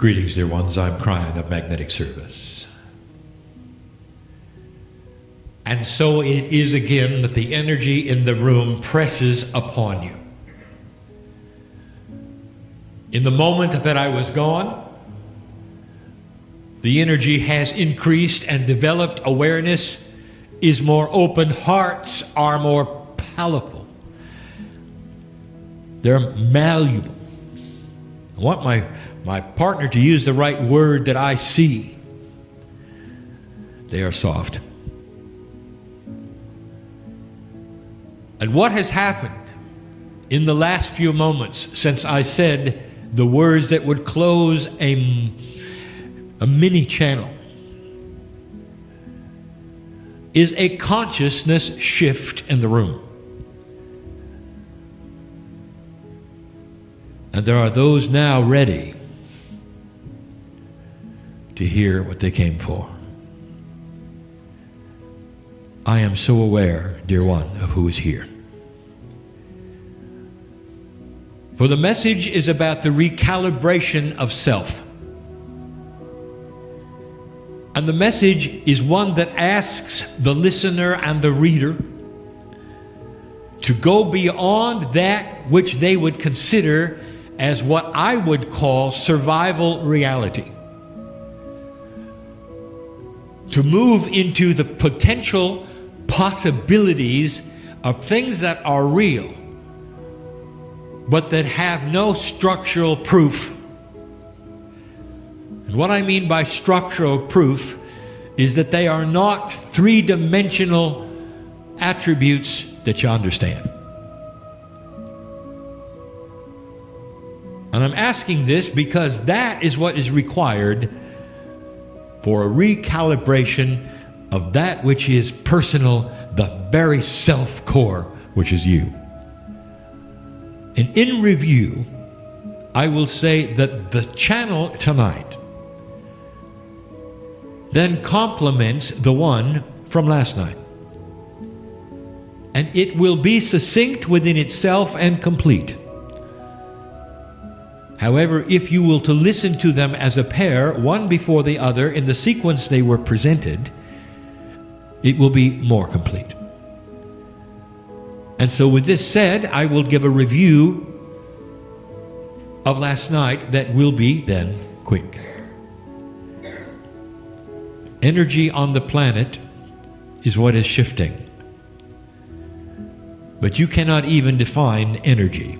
Greetings, dear ones. I'm Kryon of Magnetic Service. And so it is again that the energy in the room presses upon you. In the moment that I was gone, the energy has increased and developed. Awareness is more open. Hearts are more palatable. They're malleable. I want my partner to use the right word that I see. They are soft. And what has happened in the last few moments since I said the words that would close a mini channel is a consciousness shift in the room. And there are those now ready to hear what they came for. I am so aware, dear one, of who is here. For the message is about the recalibration of self. And the message is one that asks the listener and the reader to go beyond that which they would consider as what I would call survival reality. To move into the potential possibilities of things that are real, but that have no structural proof. And what I mean by structural proof is that they are not three-dimensional attributes that you understand. And I'm asking this because that is what is required for a recalibration of that which is personal, the very self-core, which is you. And in review, I will say that the channel tonight then complements the one from last night. And it will be succinct within itself and complete. However, if you will to listen to them as a pair, one before the other, in the sequence they were presented, it will be more complete. And so with this said, I will give a review of last night that will be then quick. Energy on the planet is what is shifting. But you cannot even define energy.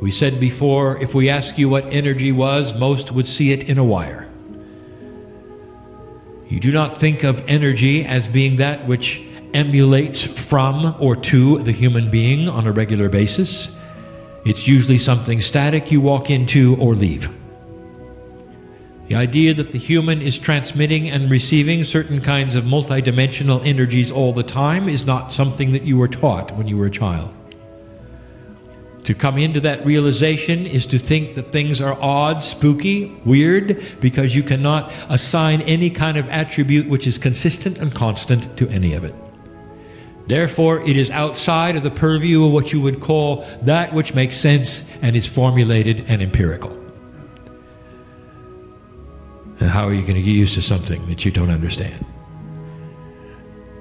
We said before, if we ask you what energy was, most would see it in a wire. You do not think of energy as being that which emulates from or to the human being on a regular basis. It's usually something static you walk into or leave. The idea that the human is transmitting and receiving certain kinds of multidimensional energies all the time is not something that you were taught when you were a child. To come into that realization is to think that things are odd, spooky, weird, because you cannot assign any kind of attribute which is consistent and constant to any of it. Therefore, it is outside of the purview of what you would call that which makes sense and is formulated and empirical. And how are you going to get used to something that you don't understand?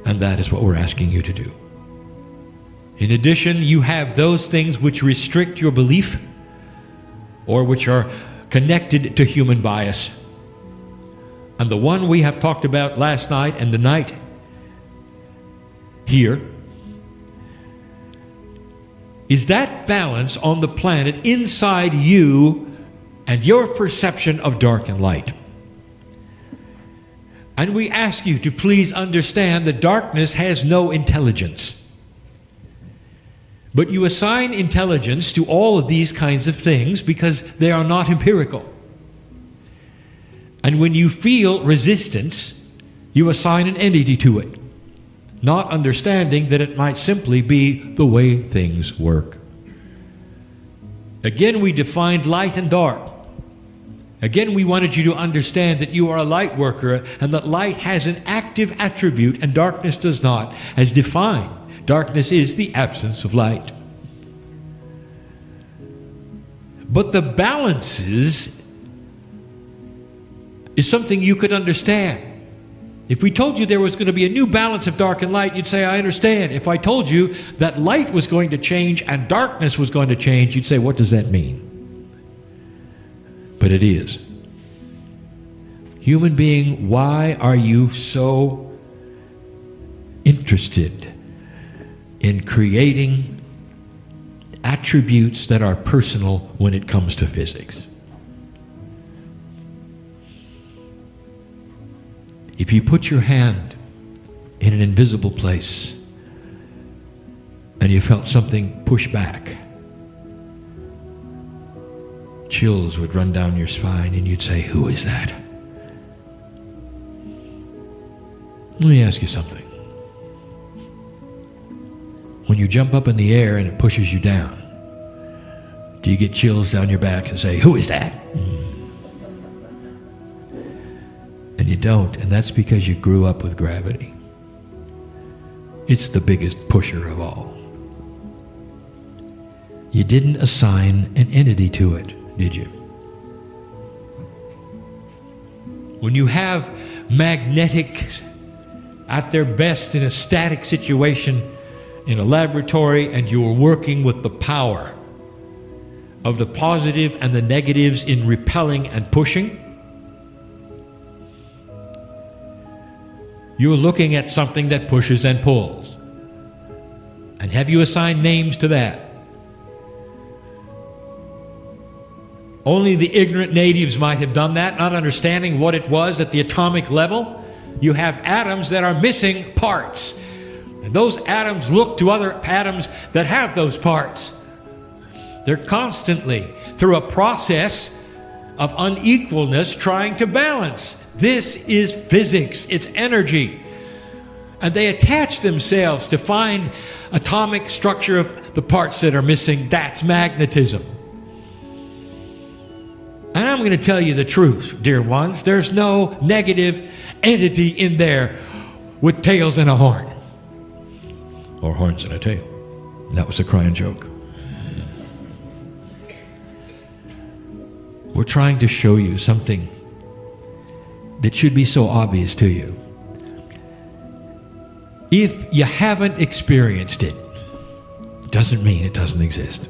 And that is what we're asking you to do. In addition, you have those things which restrict your belief or which are connected to human bias. And the one we have talked about last night and the night here is that balance on the planet inside you and your perception of dark and light. And we ask you to please understand that darkness has no intelligence. But you assign intelligence to all of these kinds of things because they are not empirical. And when you feel resistance, you assign an entity to it, not understanding that it might simply be the way things work. Again, we defined light and dark. Again, we wanted you to understand that you are a light worker and that light has an active attribute and darkness does not, as defined. Darkness is the absence of light. But the balances is something you could understand. If we told you there was going to be a new balance of dark and light, you'd say, I understand. If I told you that light was going to change and darkness was going to change, you'd say, what does that mean? But it is. Human being, why are you so interested in creating attributes that are personal when it comes to physics? If you put your hand in an invisible place and you felt something push back, chills would run down your spine and you'd say, who is that? Let me ask you something. When you jump up in the air and it pushes you down, do you get chills down your back and say, who is that? And you don't, and that's because you grew up with gravity. It's the biggest pusher of all. You didn't assign an entity to it, did you? When you have magnetics at their best in a static situation in a laboratory and you're working with the power of the positive and the negatives in repelling and pushing, you're looking at something that pushes and pulls. And have you assigned names to that? Only the ignorant natives might have done that, not understanding what it was at the atomic level. You have atoms that are missing parts. And those atoms look to other atoms that have those parts. They're constantly, through a process of unequalness, trying to balance. This is physics. It's energy. And they attach themselves to find atomic structure of the parts that are missing. That's magnetism. And I'm going to tell you the truth, dear ones. There's no negative entity in there with tails and a horn. Or horns and a tail. That was a Kryon joke. We're trying to show you something that should be so obvious to you. If you haven't experienced it, doesn't mean it doesn't exist.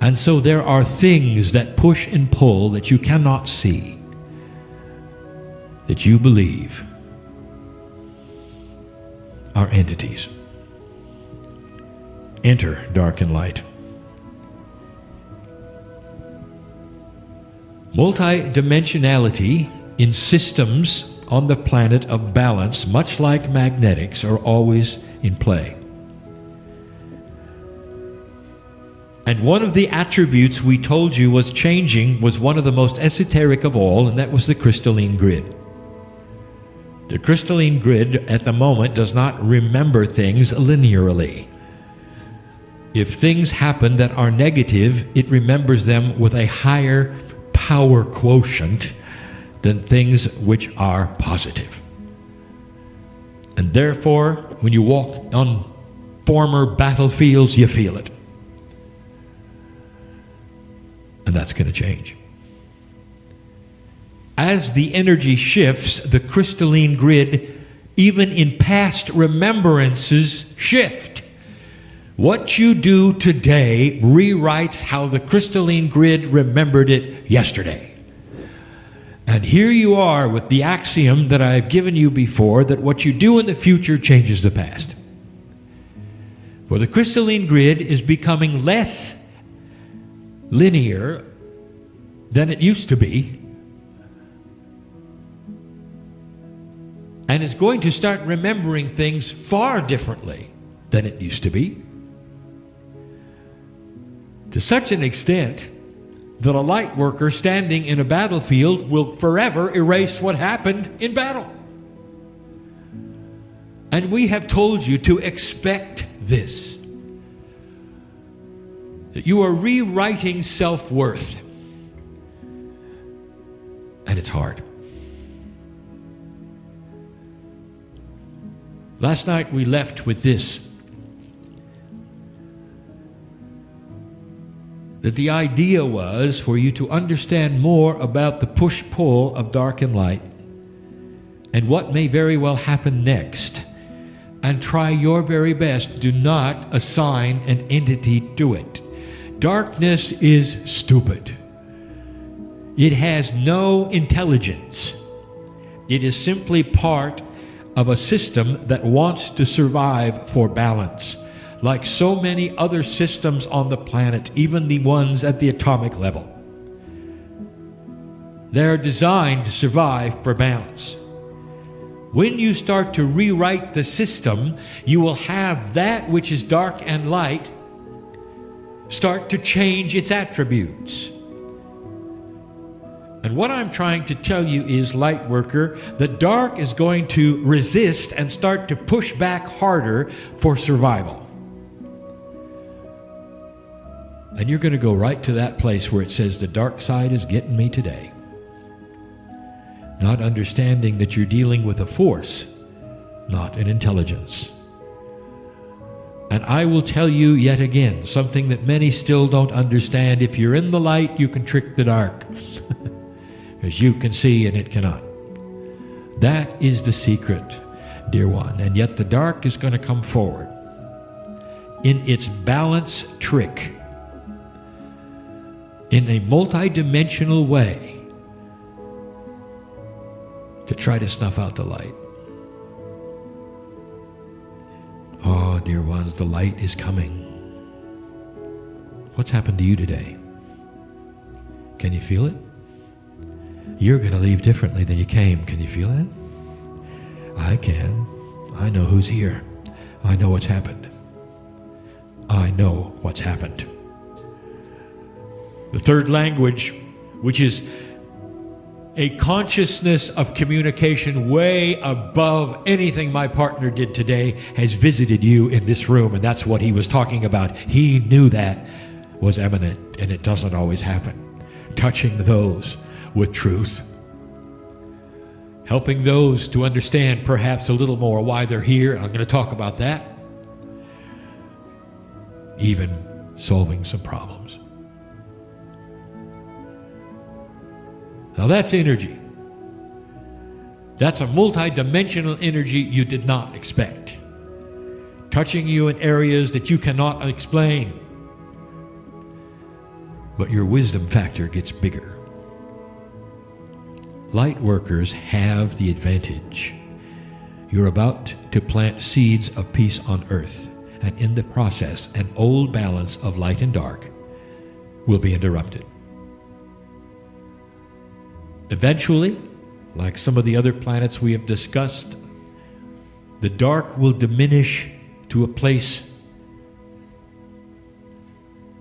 And so there are things that push and pull that you cannot see, that you believe are entities. Enter dark and light. Multidimensionality in systems on the planet of balance, much like magnetics, are always in play. And one of the attributes we told you was changing was one of the most esoteric of all, and that was the crystalline grid. The crystalline grid at the moment does not remember things linearly. If things happen that are negative, it remembers them with a higher power quotient than things which are positive. And therefore, when you walk on former battlefields, you feel it. And that's going to change. As the energy shifts, the crystalline grid, even in past remembrances, shift. What you do today rewrites how the crystalline grid remembered it yesterday. And here you are with the axiom that I've given you before, that what you do in the future changes the past. For the crystalline grid is becoming less linear than it used to be, and it's going to start remembering things far differently than it used to be, to such an extent that a light worker standing in a battlefield will forever erase what happened in battle. And we have told you to expect this, that you are rewriting self-worth. And it's hard. Last night we left with this. that the idea was for you to understand more about the push-pull of dark and light and what may very well happen next, and try your very best. Do not assign an entity to it. Darkness is stupid. It has no intelligence. It is simply part of a system that wants to survive for balance, like so many other systems on the planet, even the ones at the atomic level. They're designed to survive for balance. When you start to rewrite the system, you will have that which is dark and light start to change its attributes. And what I'm trying to tell you is, light worker, the dark is going to resist and start to push back harder for survival. And you're going to go right to that place where it says, the dark side is getting me today. Not understanding that you're dealing with a force, not an intelligence. And I will tell you yet again, something that many still don't understand. If you're in the light, you can trick the dark. Because you can see and it cannot. That is the secret, dear one. And yet the dark is going to come forward in its balance trick, in a multidimensional way, to try to snuff out the light. Oh, dear ones, the light is coming. What's happened to you today? Can you feel it? You're going to leave differently than you came. Can you feel it? I can. I know who's here. I know what's happened. I know what's happened. The third language, which is a consciousness of communication way above anything my partner did today, has visited you in this room, and that's what he was talking about. He knew that was eminent, and it doesn't always happen. Touching those with truth, helping those to understand perhaps a little more why they're here. I'm going to talk about that. Even solving some problems. Now that's energy. That's a multi-dimensional energy you did not expect. Touching you in areas that you cannot explain. But your wisdom factor gets bigger. Light workers have the advantage. You're about to plant seeds of peace on earth, and in the process, an old balance of light and dark will be interrupted. Eventually, like some of the other planets we have discussed, the dark will diminish to a place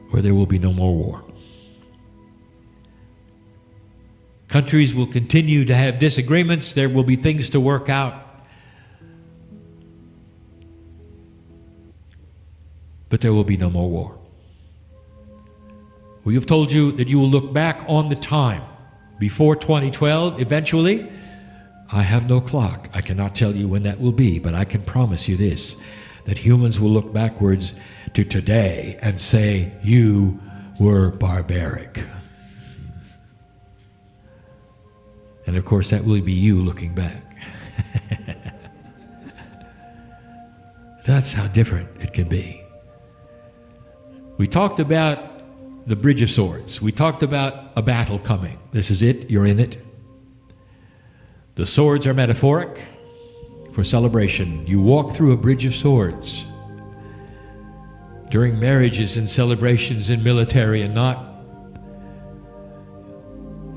where there will be no more war. Countries will continue to have disagreements. There will be things to work out. But there will be no more war. We have told you that you will look back on the time before 2012, eventually. I have no clock. I cannot tell you when that will be, but I can promise you this, that humans will look backwards to today and say, you were barbaric. And of course, that will be you looking back. That's how different it can be. We talked about the Bridge of Swords. We talked about a battle coming. This is it. You're in it. The swords are metaphoric for celebration. You walk through a bridge of swords during marriages and celebrations in military and not.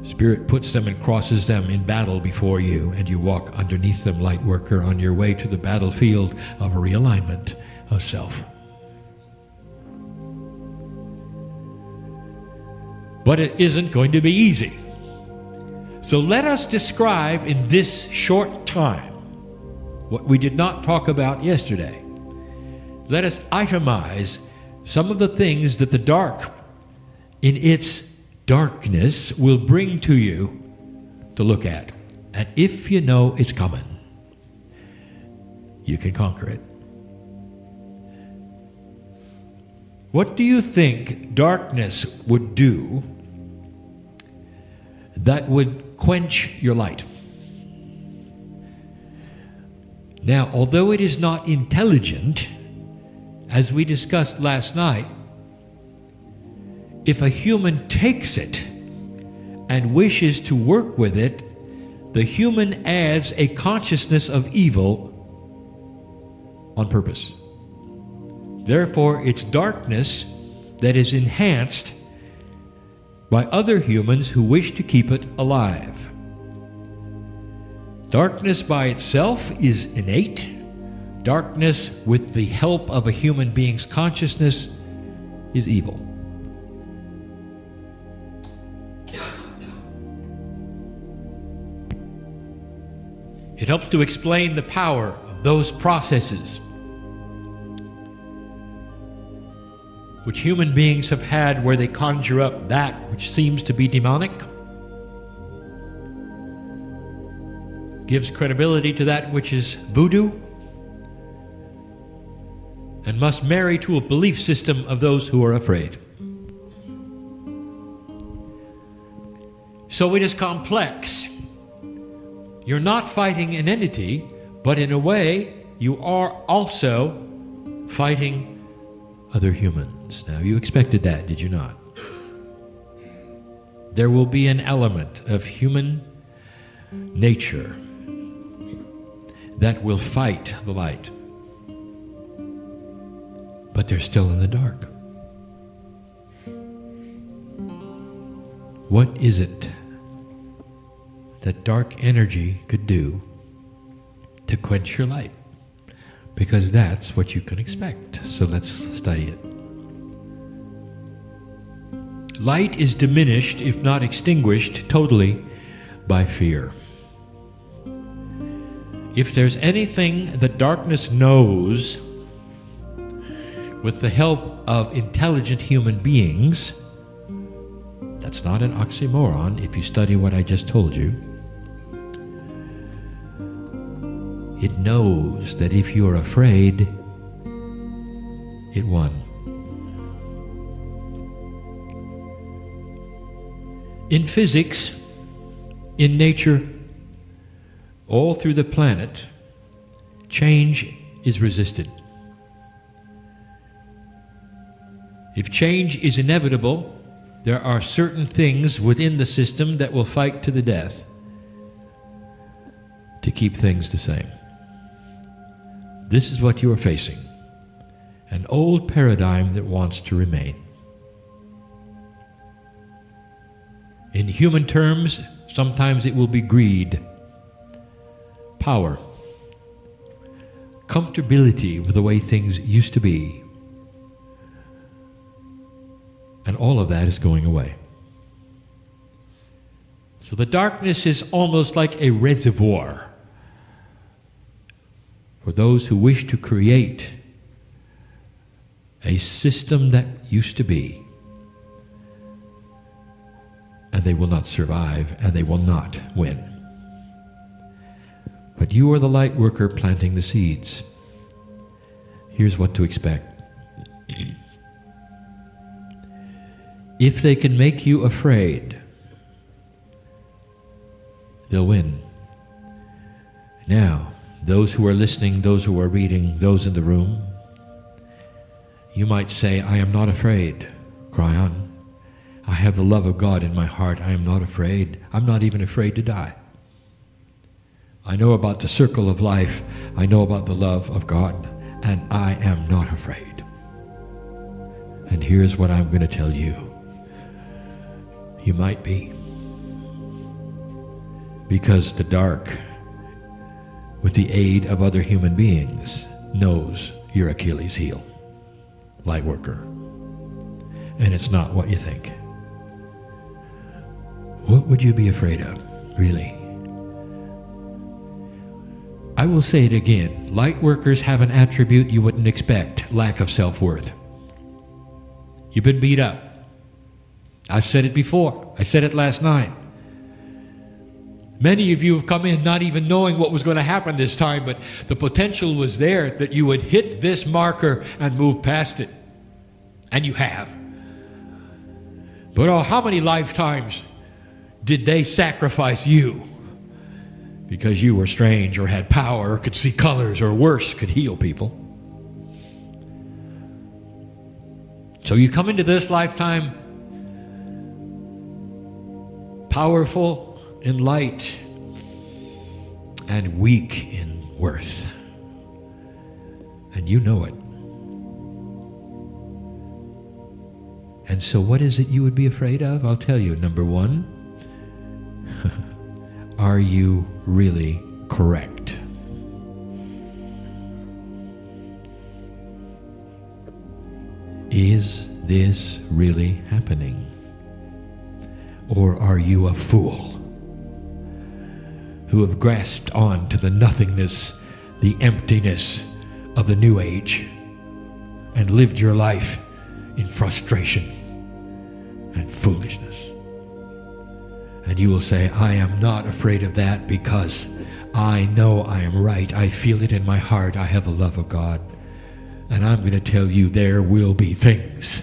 Spirit puts them and crosses them in battle before you, and you walk underneath them, light worker, on your way to the battlefield of a realignment of self. But it isn't going to be easy. So let us describe in this short time what we did not talk about yesterday. Let us itemize some of the things that the dark, in its darkness, will bring to you to look at. And if you know it's coming, you can conquer it. What do you think darkness would do that would quench your light? Now, although it is not intelligent, as we discussed last night, if a human takes it and wishes to work with it, the human adds a consciousness of evil on purpose. Therefore, it's darkness that is enhanced by other humans who wish to keep it alive. Darkness by itself is innate. Darkness with the help of a human being's consciousness is evil. It helps to explain the power of those processes which human beings have had where they conjure up that which seems to be demonic, gives credibility to that which is voodoo, and must marry to a belief system of those who are afraid. So it is complex. You're not fighting an entity, but in a way, you are also fighting other humans. Now, you expected that, did you not? There will be an element of human nature that will fight the light, but they're still in the dark. What is it that dark energy could do to quench your light? Because that's what you can expect. So let's study it. Light is diminished, if not extinguished, totally by fear. If there's anything that darkness knows with the help of intelligent human beings, that's not an oxymoron if you study what I just told you. It knows that if you are afraid, it won. In physics, in nature, all through the planet, change is resisted. If change is inevitable, there are certain things within the system that will fight to the death to keep things the same. This is what you are facing, an old paradigm that wants to remain. In human terms, sometimes it will be greed, power, comfortability with the way things used to be, and all of that is going away. So the darkness is almost like a reservoir for those who wish to create a system that used to be, and they will not survive, and they will not win. But you are the light worker planting the seeds. Here's what to expect. If they can make you afraid, they'll win. Now, those who are listening, those who are reading, those in the room, you might say, I am not afraid, Kryon. I have the love of God in my heart. I am not afraid. I'm not even afraid to die. I know about the circle of life. I know about the love of God, and I am not afraid. And here's what I'm going to tell you. You might be. Because the dark, with the aid of other human beings, knows your Achilles heel. Light worker. And it's not what you think. What would you be afraid of, really? I will say it again. Light workers have an attribute you wouldn't expect: lack of self-worth. You've been beat up. I've said it before. I said it last night. Many of you have come in not even knowing what was going to happen this time, but the potential was there that you would hit this marker and move past it. And you have. But oh, how many lifetimes did they sacrifice you because you were strange or had power or could see colors or worse, could heal people? So you come into this lifetime powerful in light and weak in worth. And you know it. And so what is it you would be afraid of? I'll tell you. Number one, are you really correct? Is this really happening? Or are you a fool who have grasped on to the nothingness, the emptiness of the New Age and lived your life in frustration and foolishness? And you will say, I am not afraid of that because I know I am right. I feel it in my heart. I have the love of God. And I'm going to tell you there will be things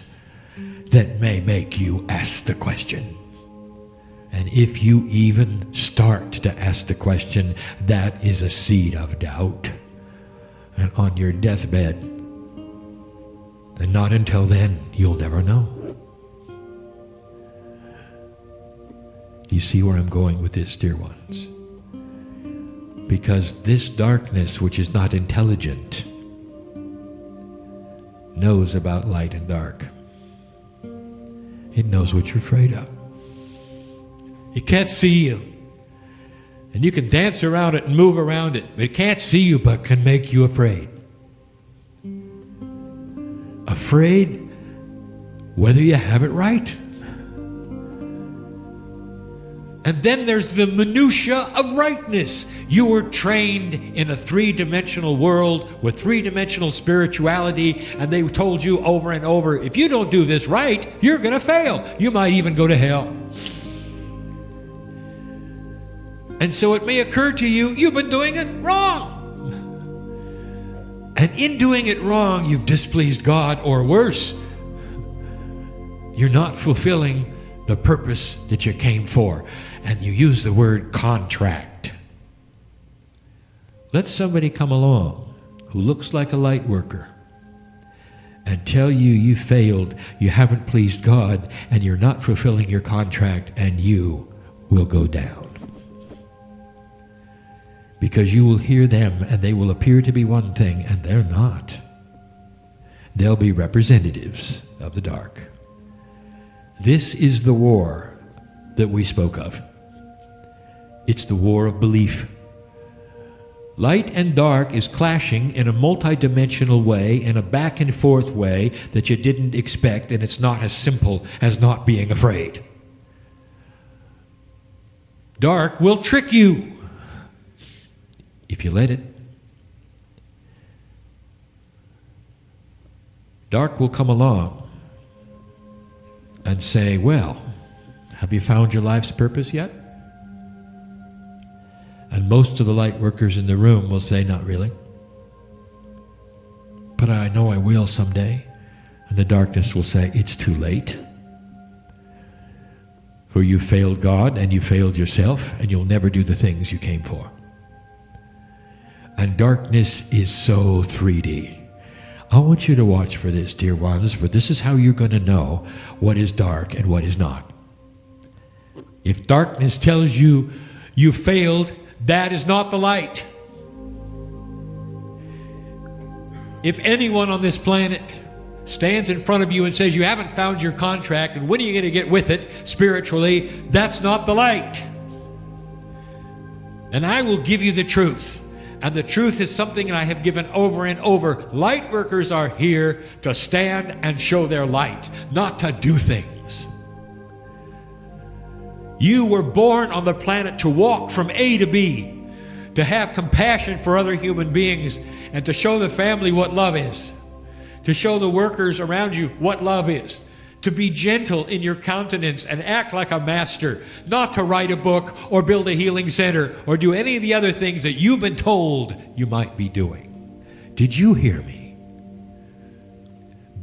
that may make you ask the question. And if you even start to ask the question, that is a seed of doubt. And on your deathbed, and not until then, you'll never know. Do you see where I'm going with this, dear ones? Because this darkness, which is not intelligent, knows about light and dark. It knows what you're afraid of. It can't see you. And you can dance around it and move around it. But it can't see you, but can make you afraid. Afraid whether you have it right. And then there's the minutia of rightness. You were trained in a three-dimensional world with three-dimensional spirituality, and they told you over and over, if you don't do this right, you're going to fail. You might even go to hell. And so it may occur to you, you've been doing it wrong. And in doing it wrong, you've displeased God, or worse, you're not fulfilling the purpose that you came for. And you use the word contract. Let somebody come along who looks like a light worker and tell you you failed, you haven't pleased God, and you're not fulfilling your contract, and you will go down. Because you will hear them and they will appear to be one thing, and they're not. They'll be representatives of the dark. This is the war that we spoke of. It's the war of belief. Light and dark is clashing in a multidimensional way, in a back and forth way that you didn't expect, and it's not as simple as not being afraid. Dark will trick you if you let it. Dark will come along and say, well, have you found your life's purpose yet? And most of the light workers in the room will say, not really. But I know I will someday. And the darkness will say, it's too late. For you failed God and you failed yourself, and you'll never do the things you came for. And darkness is so 3D. I want you to watch for this, dear ones, for this is how you're going to know what is dark and what is not. If darkness tells you you failed, that is not the light. If anyone on this planet stands in front of you and says you haven't found your contract and when are you going to get with it spiritually, that's not the light. And I will give you the truth. And the truth is something that I have given over and over. Light workers are here to stand and show their light, not to do things. You were born on the planet to walk from A to B, to have compassion for other human beings, and to show the family what love is, to show the workers around you what love is, to be gentle in your countenance and act like a master, not to write a book or build a healing center or do any of the other things that you've been told you might be doing. Did you hear me?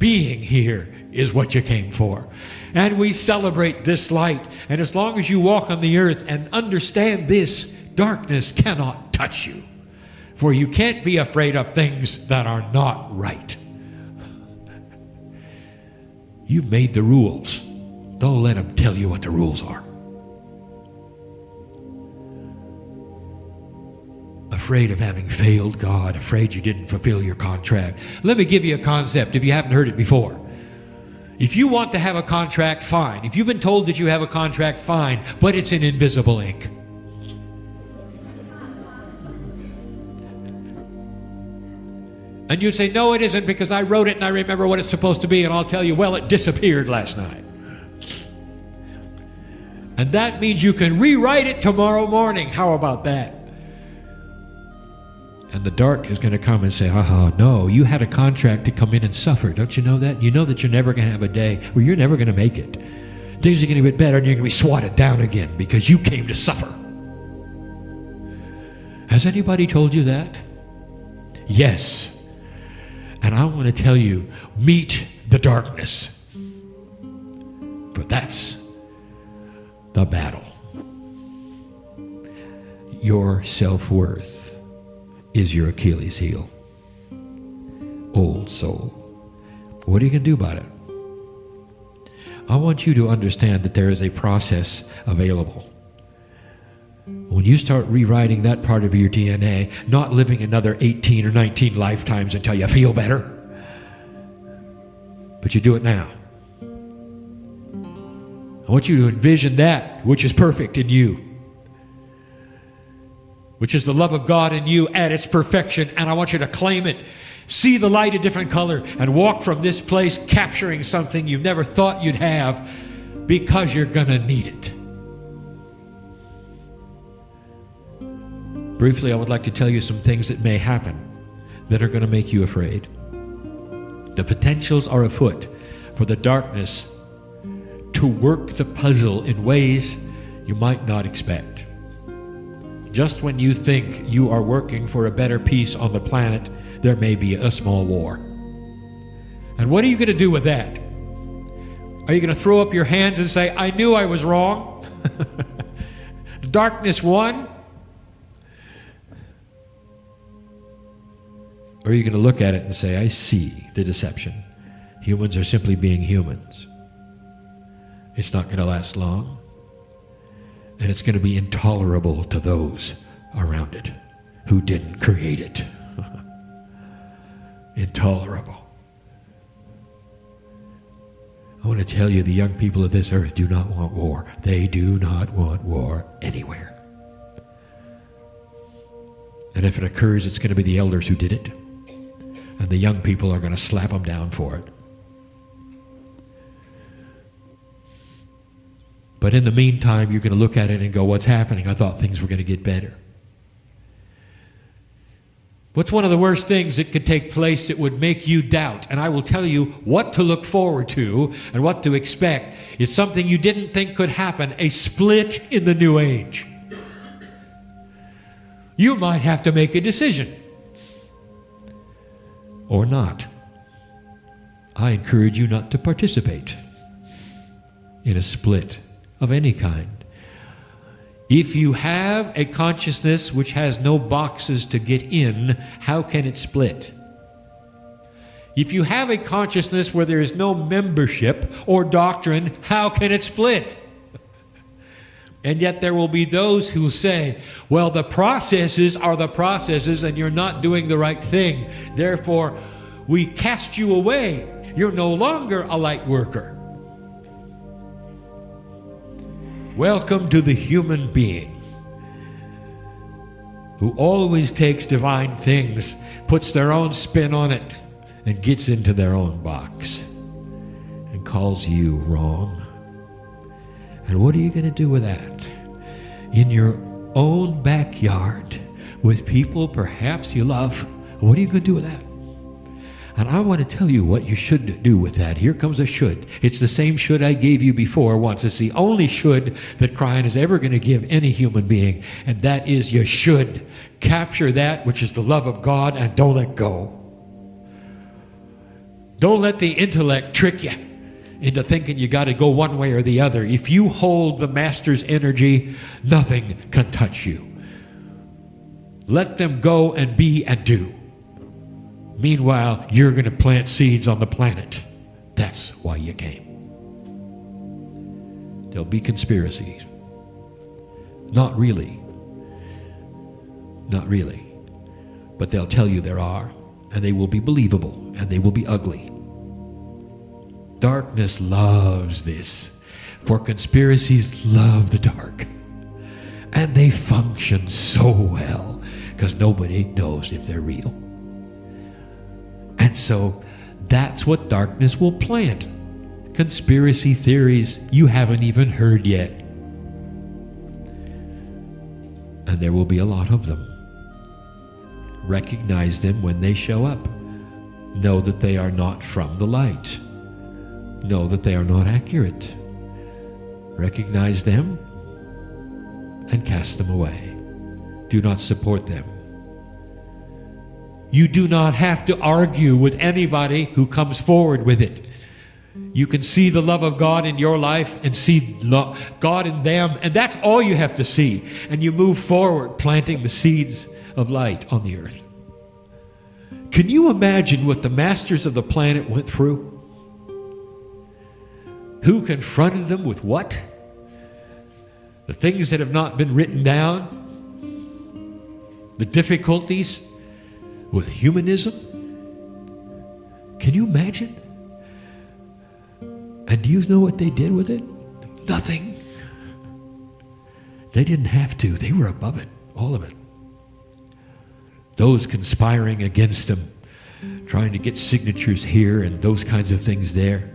being here is what you came for. And we celebrate this light. And as long as you walk on the earth and understand this, darkness cannot touch you. For you can't be afraid of things that are not right. You've made the rules. Don't let them tell you what the rules are. Afraid of having failed God, afraid you didn't fulfill your contract. Let me give you a concept if you haven't heard it before. If you want to have a contract, fine. If you've been told that you have a contract, fine, but it's in invisible ink. And you say, no, it isn't, because I wrote it and I remember what it's supposed to be, and I'll tell you, well, it disappeared last night. And that means you can rewrite it tomorrow morning. How about that? And the dark is going to come and say, no, you had a contract to come in and suffer. Don't you know that? You know that you're never going to have a day where you're never going to make it. Things are going to get better and you're going to be swatted down again because you came to suffer. Has anybody told you that? Yes. And I want to tell you, meet the darkness. For that's the battle. Your self-worth is your Achilles heel. Old soul. What are you going to do about it? I want you to understand that there is a process available. When you start rewriting that part of your DNA, not living another 18 or 19 lifetimes until you feel better, but you do it now. I want you to envision that which is perfect in you, which is the love of God in you at its perfection, and I want you to claim it. See the light a different color and walk from this place capturing something you never thought you'd have, because you're going to need it. Briefly, I would like to tell you some things that may happen that are going to make you afraid. The potentials are afoot for the darkness to work the puzzle in ways you might not expect. Just when you think you are working for a better peace on the planet, there may be a small war. And what are you going to do with that? Are you going to throw up your hands and say, I knew I was wrong? Darkness won? Or are you going to look at it and say, I see the deception. Humans are simply being humans. It's not going to last long. And it's going to be intolerable to those around it who didn't create it. Intolerable. I want to tell you, the young people of this earth do not want war. They do not want war anywhere. And if it occurs, it's going to be the elders who did it. And the young people are going to slap them down for it. But in the meantime, you're going to look at it and go, what's happening? I thought things were going to get better. What's one of the worst things that could take place that would make you doubt? And I will tell you what to look forward to and what to expect. It's something you didn't think could happen, a split in the new age. You might have to make a decision. Or not. I encourage you not to participate in a split of any kind. If you have a consciousness which has no boxes to get in, how can it split? If you have a consciousness where there is no membership or doctrine, how can it split? And yet there will be those who say, well, the processes are the processes and you're not doing the right thing. Therefore, we cast you away. You're no longer a light worker. Welcome to the human being who always takes divine things, puts their own spin on it, and gets into their own box and calls you wrong. And what are you going to do with that? In your own backyard, with people perhaps you love, what are you going to do with that? And I want to tell you what you should do with that. Here comes a should. It's the same should I gave you before once. It's the only should that Kryon is ever going to give any human being. And that is, you should capture that which is the love of God and don't let go. Don't let the intellect trick you into thinking you got to go one way or the other. If you hold the Master's energy, nothing can touch you. Let them go and be and do. Meanwhile, you're going to plant seeds on the planet. That's why you came. There'll be conspiracies. Not really. Not really. But they'll tell you there are, and they will be believable, and they will be ugly. Darkness loves this, for conspiracies love the dark. And they function so well, because nobody knows if they're real. And so, that's what darkness will plant. Conspiracy theories you haven't even heard yet. And there will be a lot of them. Recognize them when they show up. Know that they are not from the light. Know that they are not accurate. Recognize them and cast them away. Do not support them. You do not have to argue with anybody who comes forward with it. You can see the love of God in your life and see God in them, and that's all you have to see. And you move forward, planting the seeds of light on the earth. Can you imagine what the masters of the planet went through? Who confronted them with what? The things that have not been written down? The difficulties with humanism? Can you imagine? And do you know what they did with it? Nothing. They didn't have to. They were above it, all of it. Those conspiring against them, trying to get signatures here and those kinds of things there,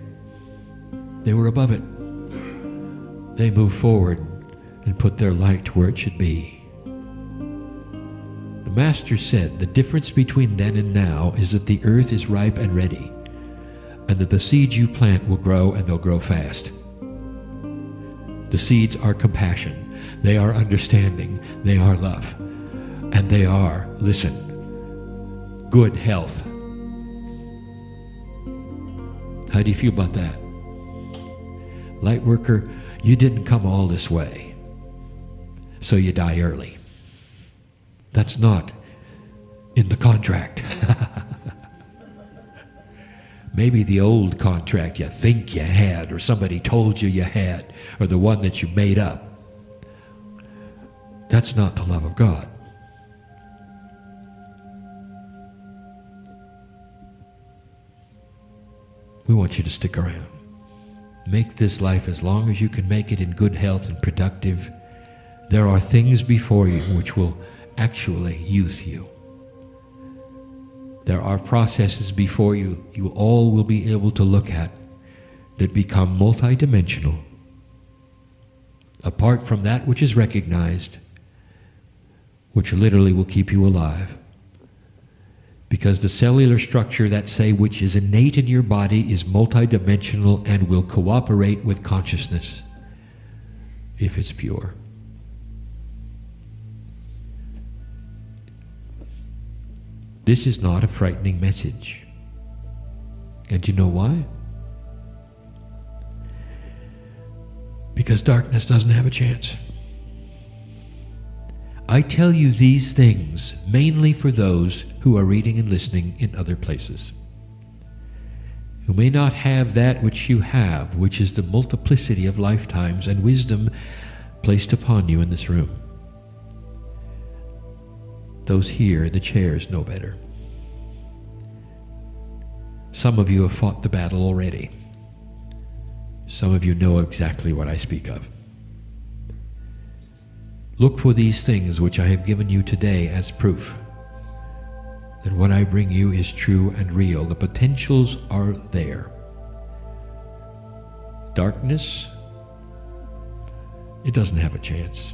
they were above it. They moved forward and put their light where it should be. The Master said the difference between then and now is that the earth is ripe and ready, and that the seeds you plant will grow, and they'll grow fast. The seeds are compassion, they are understanding, they are love, and they are, listen, good health. How do you feel about that? Light worker, you didn't come all this way, so you die early. That's not in the contract. Maybe the old contract you think you had, or somebody told you you had, or the one that you made up. That's not the love of God. We want you to stick around. Make this life as long as you can make it in good health and productive. There are things before you which will actually youth you. There are processes before you all will be able to look at that become multidimensional, apart from that which is recognized, which literally will keep you alive. Because the cellular structure, that say, which is innate in your body is multidimensional and will cooperate with consciousness if it's pure. This is not a frightening message. And you know why? Because darkness doesn't have a chance. I tell you these things mainly for those who are reading and listening in other places, who may not have that which you have, which is the multiplicity of lifetimes and wisdom placed upon you in this room. Those here in the chairs know better. Some of you have fought the battle already. Some of you know exactly what I speak of. Look for these things which I have given you today as proof that what I bring you is true and real. The potentials are there. Darkness, it doesn't have a chance.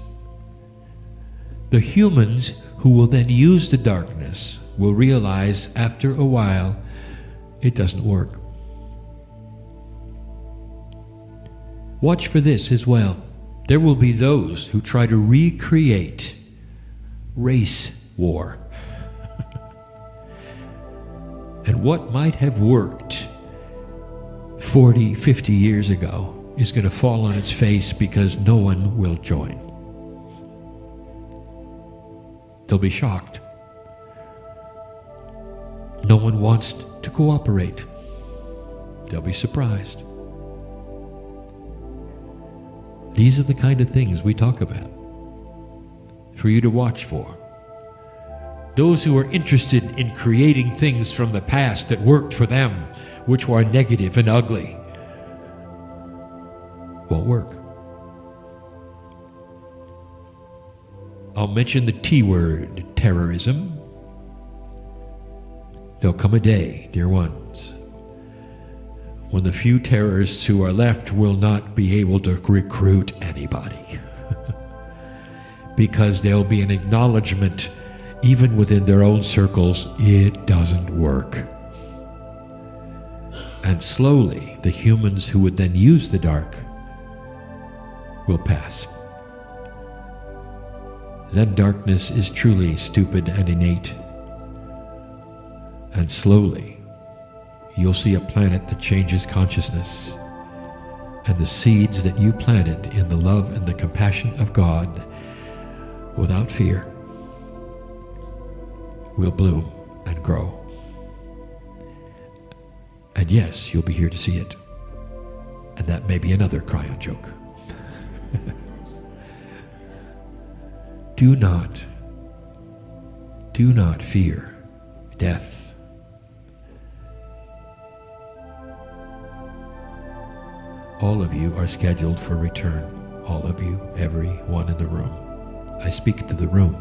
The humans who will then use the darkness will realize after a while it doesn't work. Watch for this as well. There will be those who try to recreate race war. And what might have worked 40, 50 years ago is going to fall on its face because no one will join. They'll be shocked. No one wants to cooperate. They'll be surprised. These are the kind of things we talk about for you to watch for. Those who are interested in creating things from the past that worked for them, which were negative and ugly, won't work. I'll mention the T word, terrorism. There'll come a day, dear ones, when the few terrorists who are left will not be able to recruit anybody. Because there'll be an acknowledgement, even within their own circles, it doesn't work. And slowly, the humans who would then use the dark will pass. Then darkness is truly stupid and innate. And slowly, you'll see a planet that changes consciousness. And the seeds that you planted in the love and the compassion of God, without fear, will bloom and grow. And yes, you'll be here to see it. And that may be another Kryon joke. Do not fear death. All of you are scheduled for return. All of you, every one in the room. I speak to the room.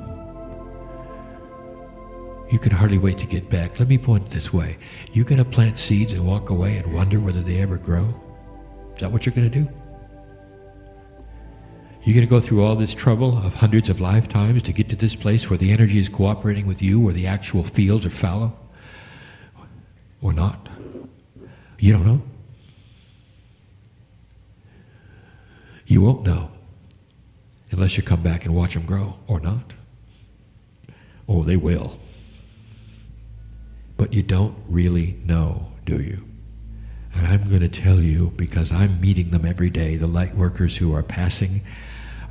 You can hardly wait to get back. Let me point it this way. You're going to plant seeds and walk away and wonder whether they ever grow? Is that what you're going to do? You're going to go through all this trouble of hundreds of lifetimes to get to this place where the energy is cooperating with you, where the actual fields are fallow? Or not? You don't know. You won't know unless you come back and watch them grow, or not. Oh, they will. But you don't really know, do you? And I'm going to tell you, because I'm meeting them every day, the light workers who are passing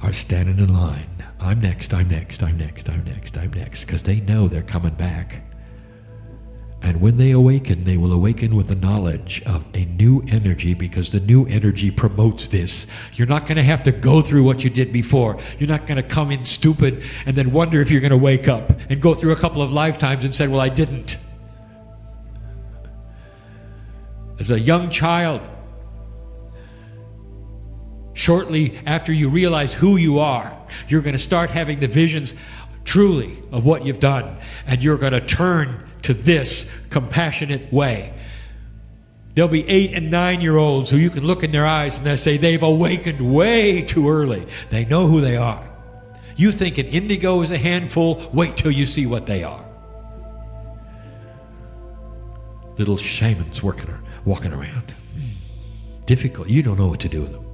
are standing in line. I'm next, I'm next, I'm next, I'm next, I'm next, because they know they're coming back. And when they awaken, they will awaken with the knowledge of a new energy, because the new energy promotes this. You're not going to have to go through what you did before. You're not going to come in stupid and then wonder if you're going to wake up and go through a couple of lifetimes and say, well, I didn't. As a young child, shortly after you realize who you are, you're going to start having the visions truly of what you've done, and you're going to turn to this compassionate way. There'll be 8 and 9-year-olds who you can look in their eyes and they'll say they've awakened way too early. They know who they are. You think an indigo is a handful, wait till you see what they are. Little shamans walking around. Difficult. You don't know what to do with them.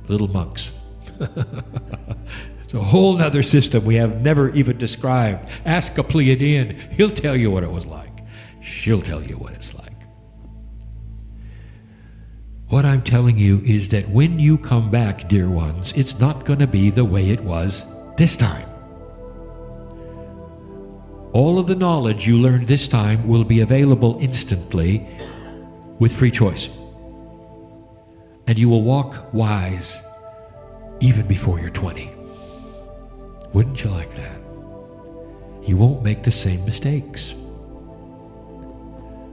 Little monks. It's a whole other system we have never even described. Ask a Pleiadian. He'll tell you what it was like. She'll tell you what it's like. What I'm telling you is that when you come back, dear ones, it's not going to be the way it was this time. All of the knowledge you learned this time will be available instantly with free choice. And you will walk wise even before you're 20. Wouldn't you like that? You won't make the same mistakes.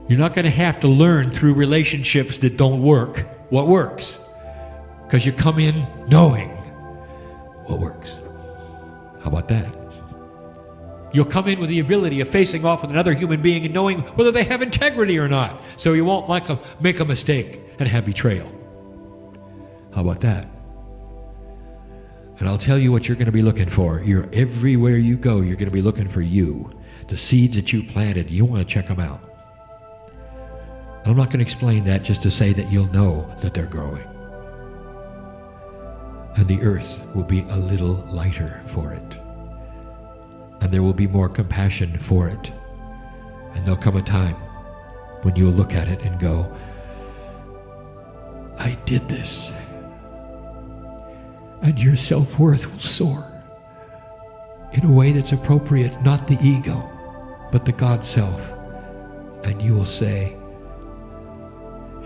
You're not going to have to learn through relationships that don't work what works, because you come in knowing what works. How about that? You'll come in with the ability of facing off with another human being and knowing whether they have integrity or not, so you won't make a mistake and have betrayal. How about that? And I'll tell you what you're going to be looking for. Everywhere you go, you're going to be looking for you. The seeds that you planted, you want to check them out. I'm not going to explain that just to say that you'll know that they're growing. And the earth will be a little lighter for it. And there will be more compassion for it. And there'll come a time when you'll look at it and go, I did this. And your self-worth will soar in a way that's appropriate, not the ego, but the God self. And you will say,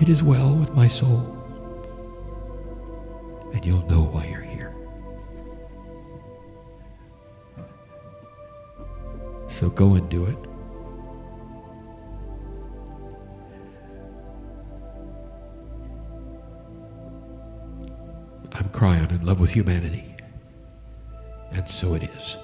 it is well with my soul. And you'll know why you're here. So go and do it. I'm Kryon, in love with humanity. And so it is.